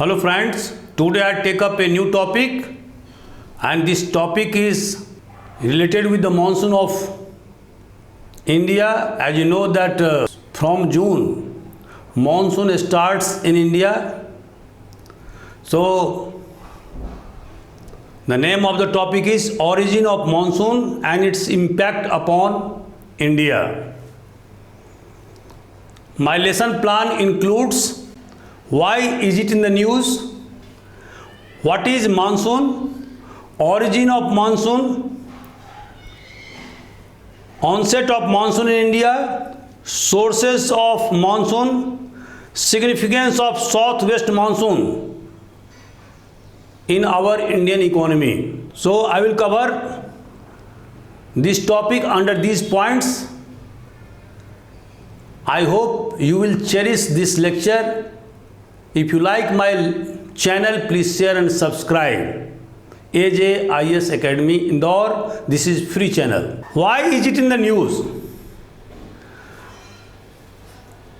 Hello friends, today I take up a new topic and this topic is related with the monsoon of India. As you know that from June monsoon starts in India. So the name of the topic is Origin of Monsoon and its impact upon India. My lesson plan includes why is it in the news, what is monsoon, origin of monsoon, onset of monsoon in India, sources of monsoon, significance of southwest monsoon in our Indian economy. So I will cover this topic under these points. I hope you will cherish this lecture. If you like my channel, please share and subscribe. AJIS Academy Indore, this is free channel. Why is it in the news?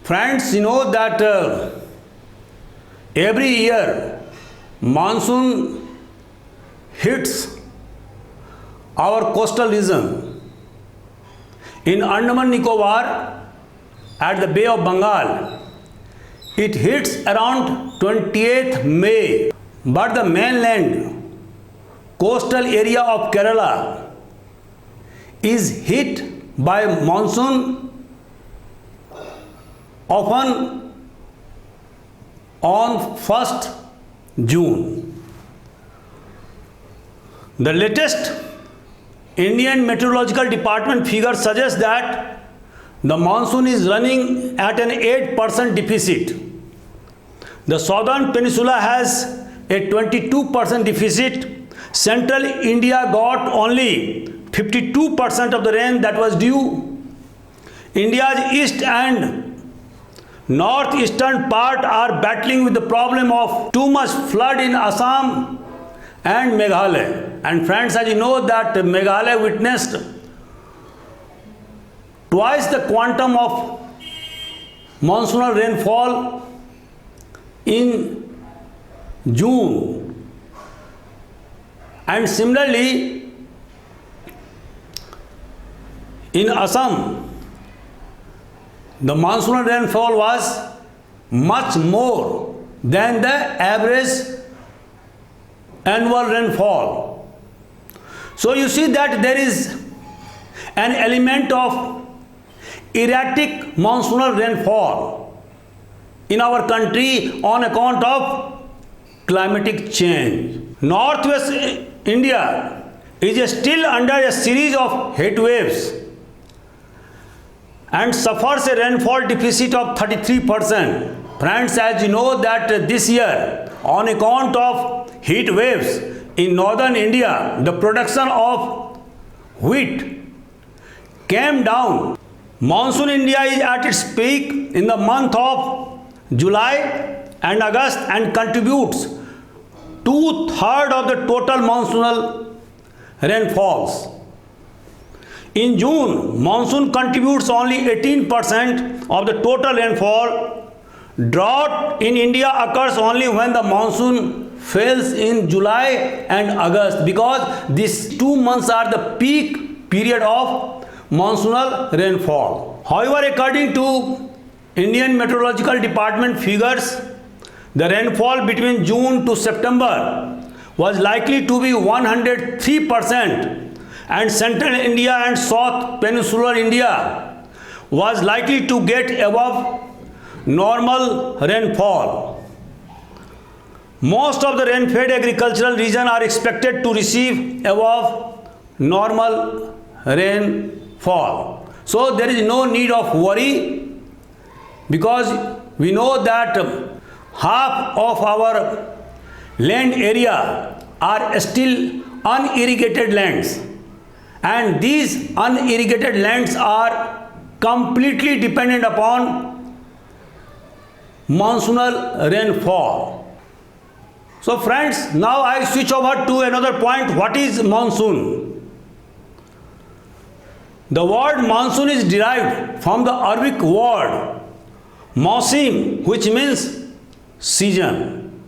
Friends, you know that every year monsoon hits our coastal region. In Andaman Nicobar at the Bay of Bengal, it hits around 28th May, but the mainland coastal area of Kerala is hit by monsoon often on 1st June. The latest Indian Meteorological Department figures suggest that the monsoon is running at an 8% deficit. The southern peninsula has a 22% deficit. Central India got only 52% of the rain that was due. India's east and northeastern part are battling with the problem of too much flood in Assam and Meghalaya. And friends, as you know that Meghalaya witnessed twice the quantum of monsoonal rainfall in June, and similarly in Assam the monsoonal rainfall was much more than the average annual rainfall. So you see that there is an element of erratic monsoonal rainfall in our country on account of climatic change. Northwest India is still under a series of heat waves and suffers a rainfall deficit of 33%. Friends, as you know that this year on account of heat waves in northern India, the production of wheat came down. Monsoon India is at its peak in the month of July and August and contributes 2/3 of the total monsoonal rainfalls. In June, monsoon contributes only 18% of the total rainfall. Drought in India occurs only when the monsoon fails in July and August, because these 2 months are the peak period of monsoonal rainfall. However, according to Indian Meteorological Department figures, the rainfall between June to September was likely to be 103%, and central India and south peninsular India was likely to get above normal rainfall. Most of the rain-fed agricultural regions are expected to receive above normal rainfall. So there is no need of worry, because we know that half of our land area are still unirrigated lands, and these unirrigated lands are completely dependent upon monsoonal rainfall. So friends, now I switch over to another point. What is monsoon? The word monsoon is derived from the Arabic word mausim, which means season.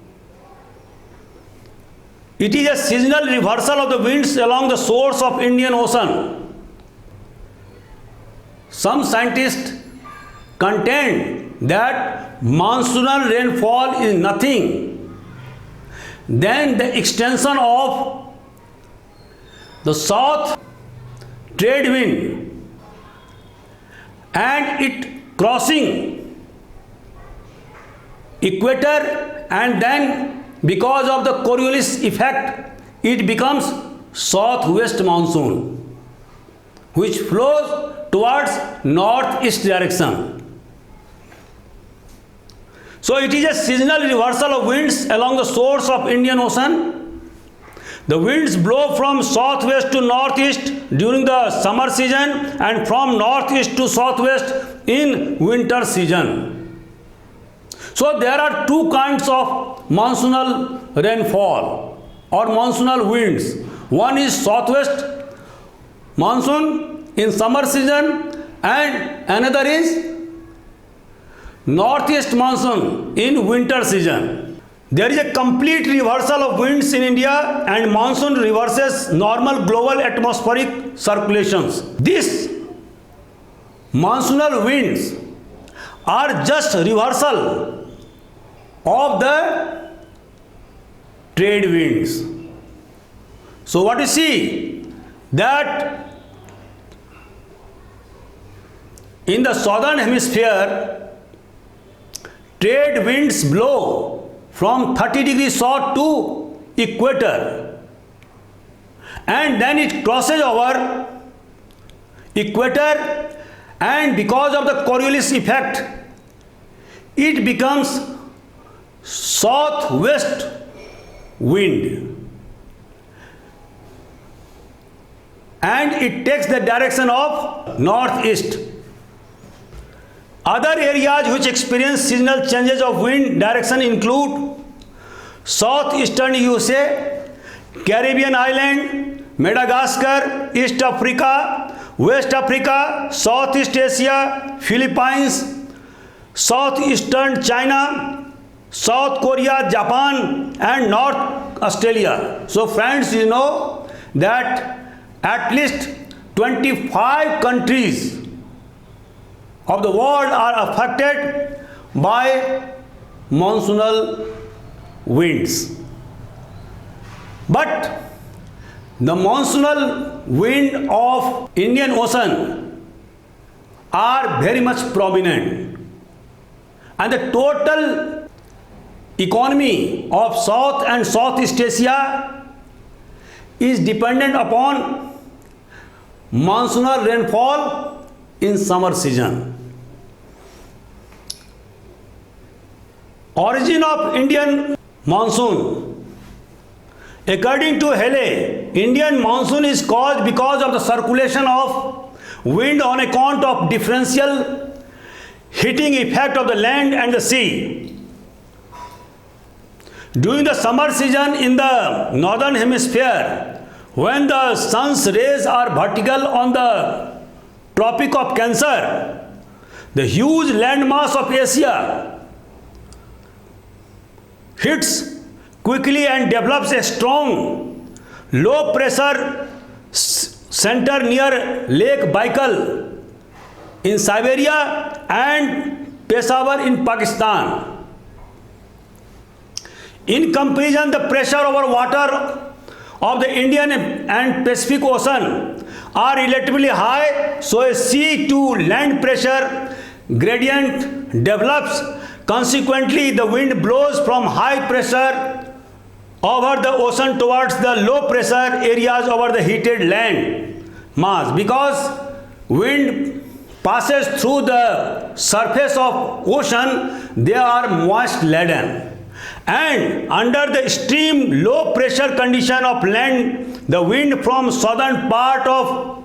It is a seasonal reversal of the winds along the shores of Indian Ocean. Some scientists contend that monsoonal rainfall is nothing than the extension of the south trade wind and it crossing equator, and then because of the Coriolis effect it becomes southwest monsoon which flows towards northeast direction. So it is a seasonal reversal of winds along the shores of Indian Ocean. The winds blow from southwest to northeast during the summer season and from northeast to southwest in winter season. So there are two kinds of monsoonal rainfall or monsoonal winds. One is southwest monsoon in summer season and another is northeast monsoon in winter season. There is a complete reversal of winds in India and monsoon reverses normal global atmospheric circulations. These monsoonal winds are just reversal of the trade winds. So what you see that in the southern hemisphere trade winds blow from 30 degrees south to equator and then it crosses over equator, and because of the Coriolis effect it becomes southwest wind and it takes the direction of northeast. Other areas which experience seasonal changes of wind direction include southeastern USA, Caribbean island, Madagascar, East Africa, West Africa, Southeast Asia, Philippines, southeastern China, South Korea, Japan and North Australia. So friends, you know that at least 25 countries of the world are affected by monsoonal winds. But the monsoonal wind of Indian Ocean are very much prominent, and the total economy of South and Southeast Asia is dependent upon monsoonal rainfall in summer season. Origin of Indian monsoon. According to Halley, Indian monsoon is caused because of the circulation of wind on account of differential heating effect of the land and the sea. During the summer season in the northern hemisphere, when the sun's rays are vertical on the Tropic of Cancer, the huge landmass of Asia hits quickly and develops a strong low pressure center near Lake Baikal in Siberia and Peshawar in Pakistan. In comparison, the pressure over water of the Indian and Pacific Ocean are relatively high, so a sea to land pressure gradient develops. Consequently, the wind blows from high pressure over the ocean towards the low pressure areas over the heated land mass. Because wind passes through the surface of ocean, they are moist laden. And under the extreme low pressure condition of land, the wind from southern part of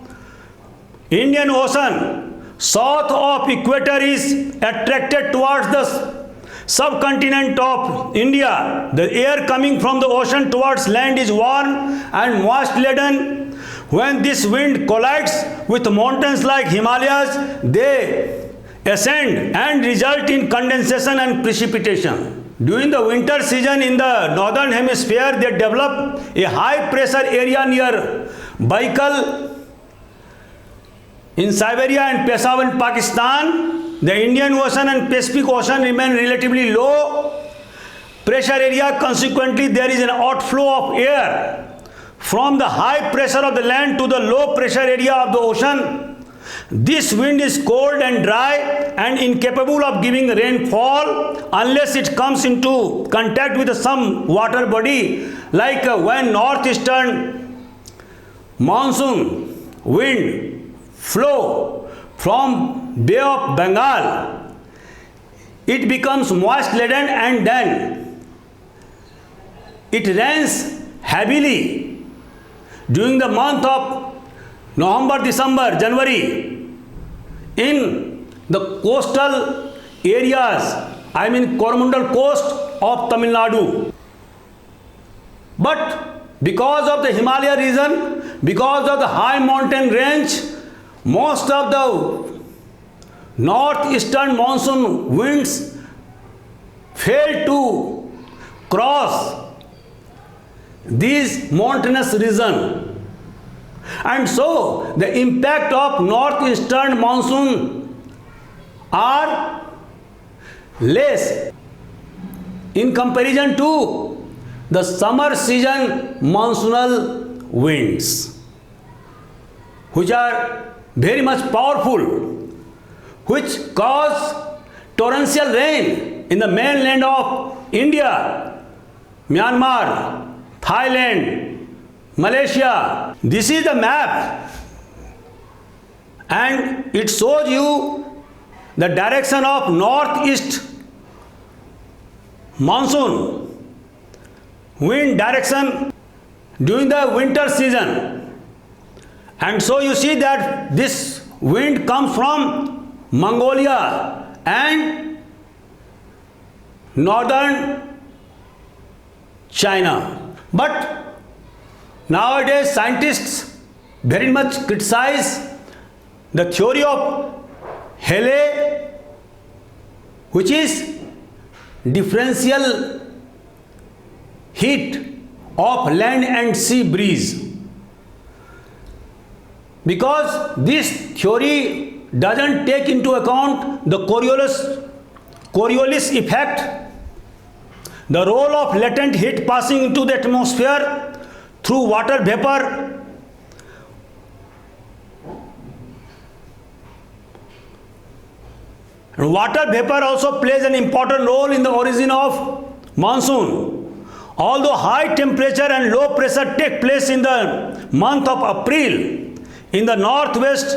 Indian Ocean south of equator is attracted towards the subcontinent of India. The air coming from the ocean towards land is warm and moist laden. When this wind collides with mountains like Himalayas, they ascend and result in condensation and precipitation. During the winter season in the northern hemisphere, they develop a high pressure area near Baikal in Siberia and Peshawar in Pakistan. The Indian Ocean and Pacific Ocean remain relatively low pressure area. Consequently, there is an outflow of air from the high pressure of the land to the low pressure area of the ocean. This wind is cold and dry and incapable of giving rainfall unless it comes into contact with some water body, like when northeastern monsoon wind flow from Bay of Bengal. It becomes moist laden and then it rains heavily during the month of November, December, January in the coastal areas, I mean Coromandel coast of Tamil Nadu. But because of the Himalaya region, because of the high mountain range, most of the northeastern monsoon winds fail to cross these mountainous region. And so the impact of northeastern monsoon are less in comparison to the summer season monsoonal winds, which are very much powerful, which cause torrential rain in the mainland of India, Myanmar, Thailand, Malaysia. This is the map and it shows you the direction of northeast monsoon wind direction during the winter season. And so you see that this wind comes from Mongolia and northern China. But nowadays, scientists very much criticize the theory of Halley, which is differential heat of land and sea breeze, because this theory doesn't take into account the Coriolis effect, the role of latent heat passing into the atmosphere through water vapor, and water vapor also plays an important role in the origin of monsoon. Although high temperature and low pressure take place in the month of April, in the northwest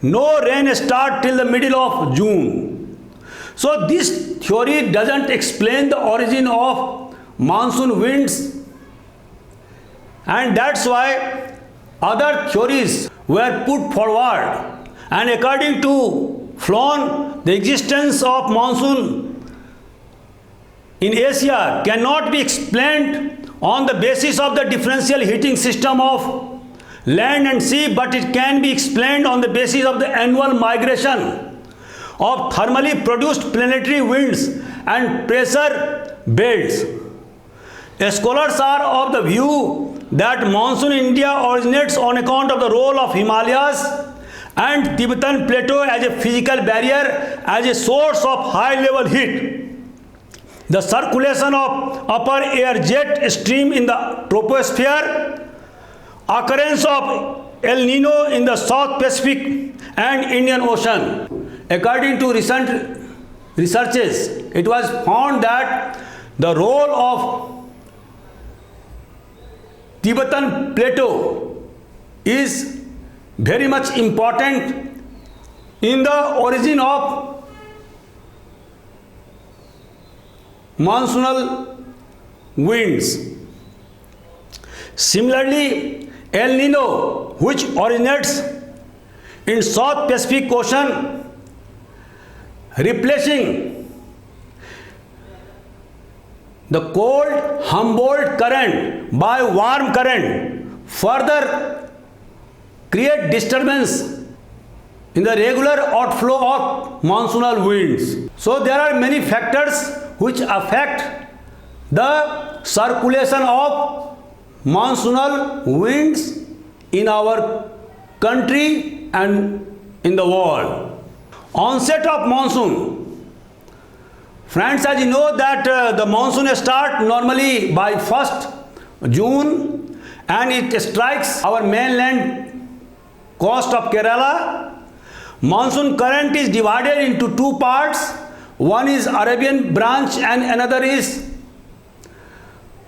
no rain starts till the middle of June. So this theory doesn't explain the origin of monsoon winds, and that's why other theories were put forward. And according to Floon, the existence of monsoon in Asia cannot be explained on the basis of the differential heating system of land and sea, but it can be explained on the basis of the annual migration of thermally produced planetary winds and pressure belts. Scholars are of the view that monsoon in India originates on account of the role of Himalayas and Tibetan Plateau as a physical barrier, as a source of high level heat. The circulation of upper air jet stream in the troposphere, occurrence of El Nino in the South Pacific and Indian Ocean. According to recent researches, it was found that the role of Tibetan Plateau is very much important in the origin of monsoonal winds. Similarly, El Nino, which originates in South Pacific Ocean, replacing the cold Humboldt current by warm current, further create disturbance in the regular outflow of monsoonal winds. So there are many factors which affect the circulation of monsoonal winds in our country and in the world. Onset of monsoon. Friends, as you know that the monsoon starts normally by 1st June and it strikes our mainland coast of Kerala. Monsoon current is divided into two parts. One is Arabian branch and another is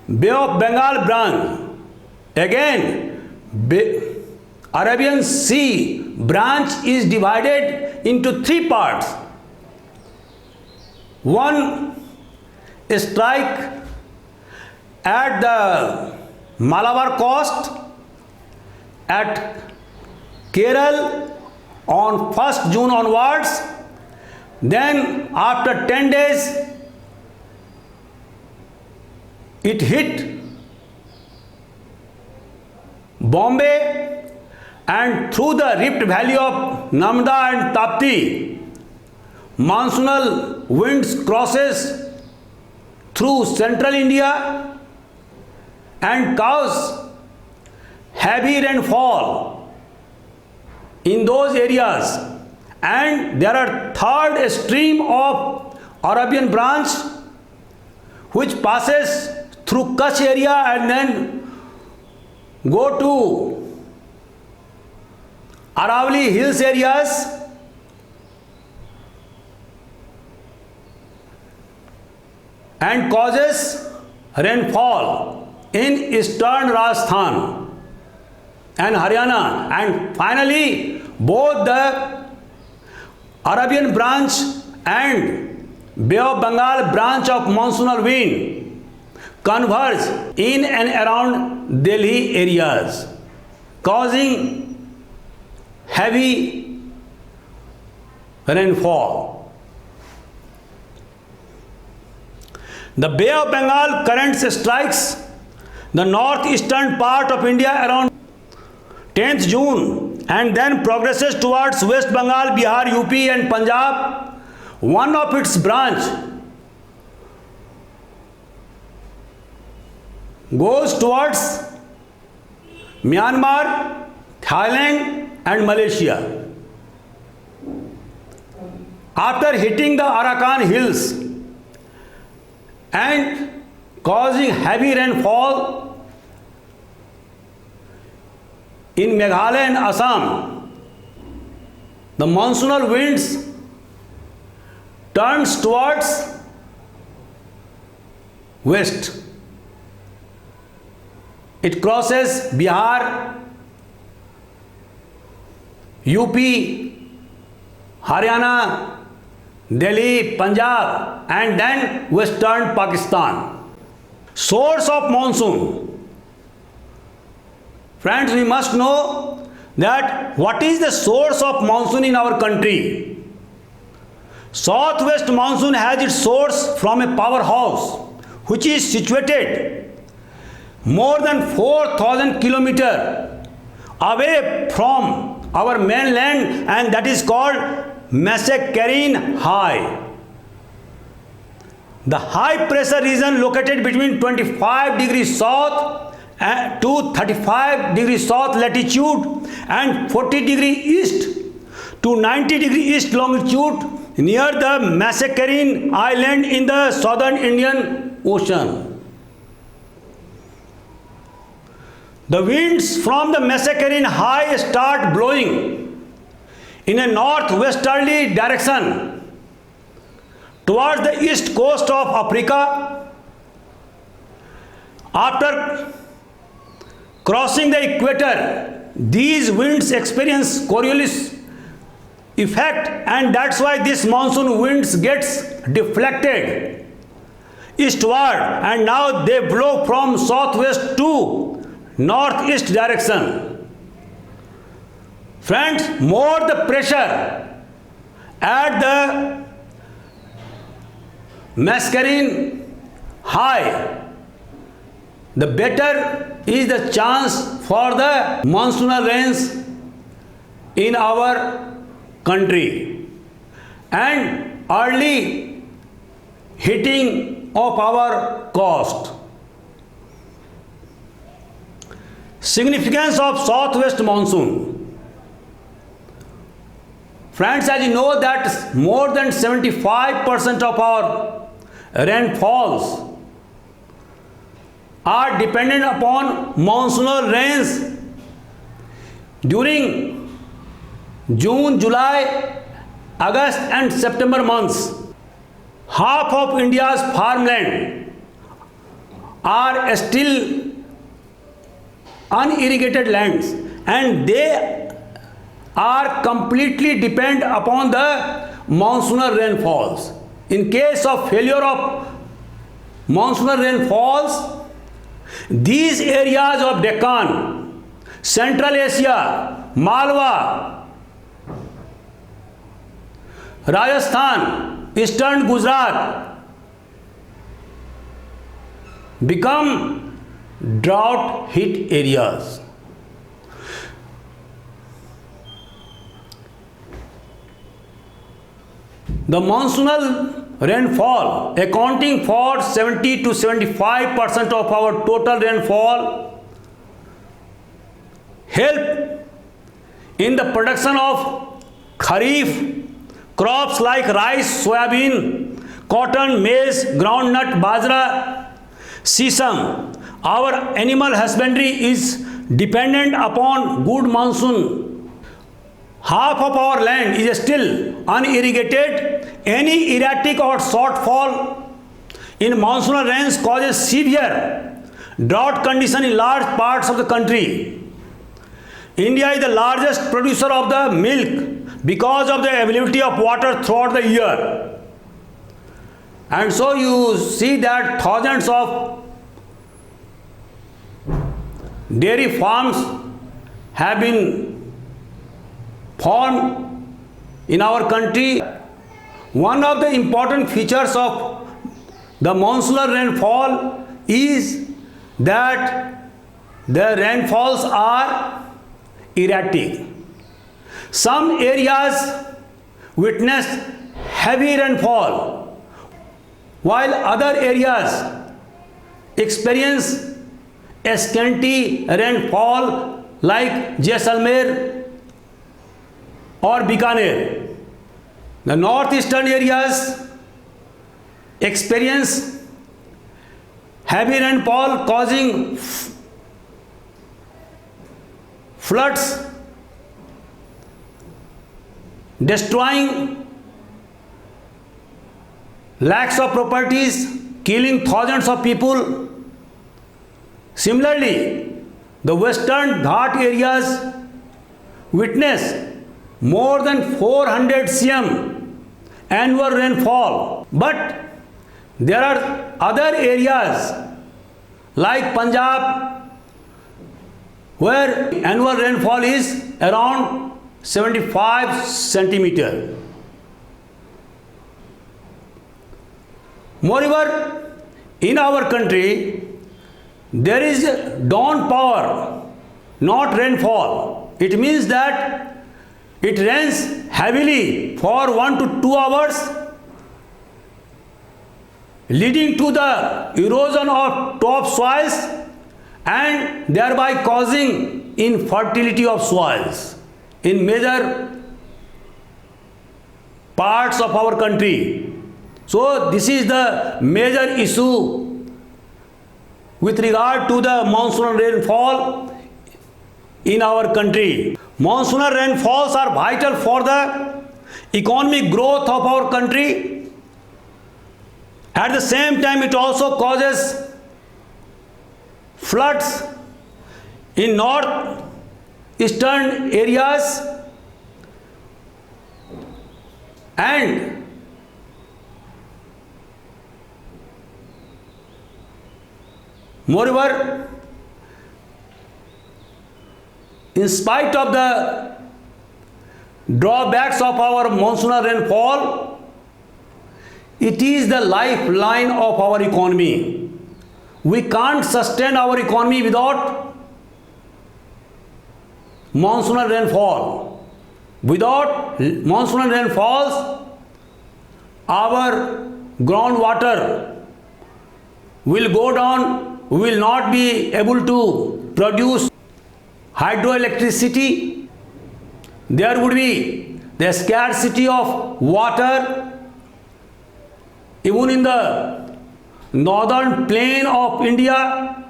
Bay of Bengal branch. Again, Arabian Sea branch is divided into three parts. One strike at the Malabar coast at Kerala on 1st June onwards. Then after 10 days it hit Bombay, and through the Rift Valley of Namda and Tapti, monsoonal winds crosses through central India and cause heavy rainfall in those areas. And there are third stream of Arabian branch which passes through Kutch area and then go to Aravalli Hills areas and causes rainfall in eastern Rajasthan and Haryana. And finally, both the Arabian branch and Bay of Bengal branch of monsoonal wind converge in and around Delhi areas, causing heavy rainfall. The Bay of Bengal current strikes the northeastern part of India around 10th June and then progresses towards West Bengal, Bihar, UP and Punjab. One of its branch goes towards Myanmar, Thailand and Malaysia. After hitting the Arakan Hills and causing heavy rainfall in Meghalaya and Assam, the monsoonal winds turns towards west. It crosses Bihar, UP, Haryana, Delhi, Punjab and then western Pakistan. Source of monsoon. Friends, we must know that what is the source of monsoon in our country. Southwest monsoon has its source from a powerhouse which is situated more than 4,000 kilometers away from our mainland, and that is called Massacarene High. The high pressure region located between 25 degrees south to 35 degrees south latitude and 40 degrees east to 90 degrees east longitude near the Massacarene Island in the southern Indian Ocean. The winds from the Massacarene High start blowing in a northwesterly direction towards the east coast of Africa. After crossing the equator, these winds experience Coriolis effect, and that's why this monsoon winds gets deflected eastward and now they blow from southwest to northeast direction. Friends, more the pressure at the Massacarene High, the better is the chance for the monsoonal rains in our country, and early hitting of our coast. Significance of southwest monsoon. Friends, as you know that more than 75% of our rainfalls are dependent upon monsoonal rains during June, July, August and September months. Half of India's farmland are still unirrigated lands and they are completely dependent upon the monsoonal rainfalls. In case of failure of monsoonal rainfalls, these areas of Deccan, Central Asia, Malwa, Rajasthan, Eastern Gujarat become drought hit areas. The monsoonal rainfall accounting for 70 to 75% of our total rainfall help in the production of kharif crops like rice, soybean, cotton, maize, groundnut, bajra, sesame. Our animal husbandry is dependent upon good monsoon. Half of our land is still unirrigated. Any erratic or shortfall in monsoonal rains causes severe drought condition in large parts of the country. India is the largest producer of the milk because of the availability of water throughout the year. And so you see that thousands of dairy farms have been formed in our country. One of the important features of the monsoonal rainfall is that the rainfalls are erratic. Some areas witness heavy rainfall, while other areas experience a scanty rainfall like Jaisalmer or Bikaner. The northeastern areas experience heavy rainfall causing floods, destroying lakhs of properties, killing thousands of people. Similarly, the western Ghat areas witness more than 400 cm annual rainfall. But there are other areas like Punjab where annual rainfall is around 75 centimeter. Moreover, in our country, there is dawn power, not rainfall. It means that it rains heavily for 1 to 2 hours, leading to the erosion of topsoils and thereby causing infertility of soils in major parts of our country. So this is the major issue with regard to the monsoonal rainfall in our country. Monsoonal rainfalls are vital for the economic growth of our country. At the same time, it also causes floods in northeastern areas and moreover, in spite of the drawbacks of our monsoonal rainfall, it is the lifeline of our economy. We can't sustain our economy without monsoonal rainfall. Without monsoonal rainfalls, our groundwater will go down, we will not be able to produce hydroelectricity. There would be the scarcity of water. Even in the northern plain of India.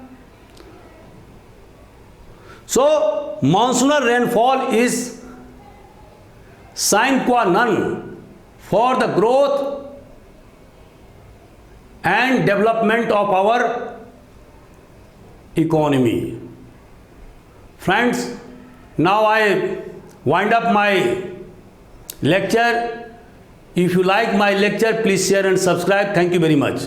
So, monsoonal rainfall is sine qua non for the growth and development of our economy. Friends, now I wind up my lecture. If you like my lecture, please share and subscribe. Thank you very much.